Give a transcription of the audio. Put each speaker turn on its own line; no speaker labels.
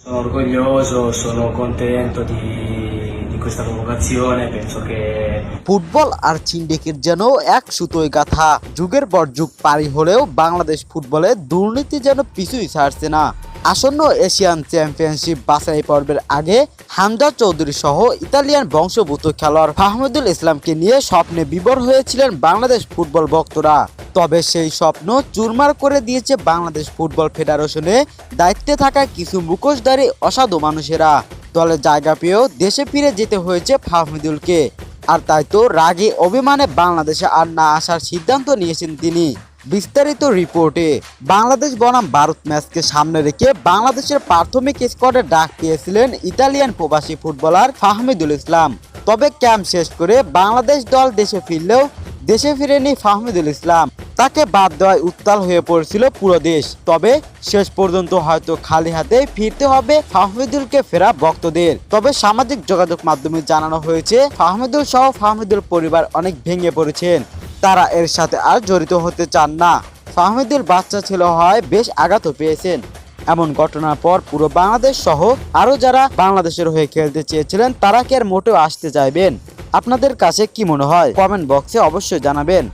Sono orgoglioso, sono contento di questa convocazione, penso che
football আর syndicate যেন এক সুতোয় গাঁথা। যুগের পর যুগ পারি হলেও বাংলাদেশ ফুটবলে দুর্নীতি যেন পিছুই ছাড়ছে না। আসন্ন এশিয়ান চ্যাম্পিয়নশিপ বাছাই পর্বের আগে হামজা চৌধুরী সহ ইতালিয়ান বংশোদ্ভূত খেলোয়াড় ফাহমিদুল ইসলামকে নিয়ে স্বপ্নে বিভোর হয়েছিলেন বাংলাদেশ ফুটবল ভক্তরা। তবে সেই স্বপ্ন চুরমার করে দিয়েছে বাংলাদেশ ফুটবল ফেডারেশনে দায়িত্বে থাকা কিছু মুখোশধারী অসাধু মানুষেরা। দলে জায়গা পেয়েও দেশে ফিরে যেতে হয়েছে ফাহমিদুলকে। আর তাই তো রাগে অভিমানে বাংলাদেশে আর না আসার সিদ্ধান্ত নিয়েছেন তিনি। বিস্তারিত রিপোর্টে বাংলাদেশ বনাম ভারত ম্যাচকে সামনে রেখে বাংলাদেশের প্রাথমিক স্কোয়াডে ডাক পেয়েছিলেন ইতালিয়ান প্রবাসী ফুটবলার ফাহমিদুল ইসলাম। তবে ক্যাম্প শেষ করে বাংলাদেশ দল দেশে ফিরলেও দেশে ফিরেনি ফাহমিদুল ইসলাম। তাকে বাদ দেওয়ায় উত্তাল হয়ে পড়েছিল পুরো দেশ। তবে শেষ পর্যন্ত হয়তো খালি হাতে ফিরতে হবে ফাহমিদুলকে ফেরা ভক্তদের। তবে সামাজিক যোগাযোগ মাধ্যমে জানানো হয়েছে ফাহমিদুল সহ ফাহমিদুল পরিবার অনেক ভেঙে পড়েছেন। তারা এর সাথে আর জড়িত হতে চান না। ফাহমিদুল বাচ্চা ছেলে হয় বেশ আঘাত পেয়েছেন। এমন ঘটনার পর পুরো বাংলাদেশ সহ আরও যারা বাংলাদেশের হয়ে খেলতে চেয়েছিলেন তারা কি আর মোটেও আসতে চাইবেন? আপনাদের কাছে কি মনে হয়? কমেন্ট বক্সে অবশ্যই জানাবেন।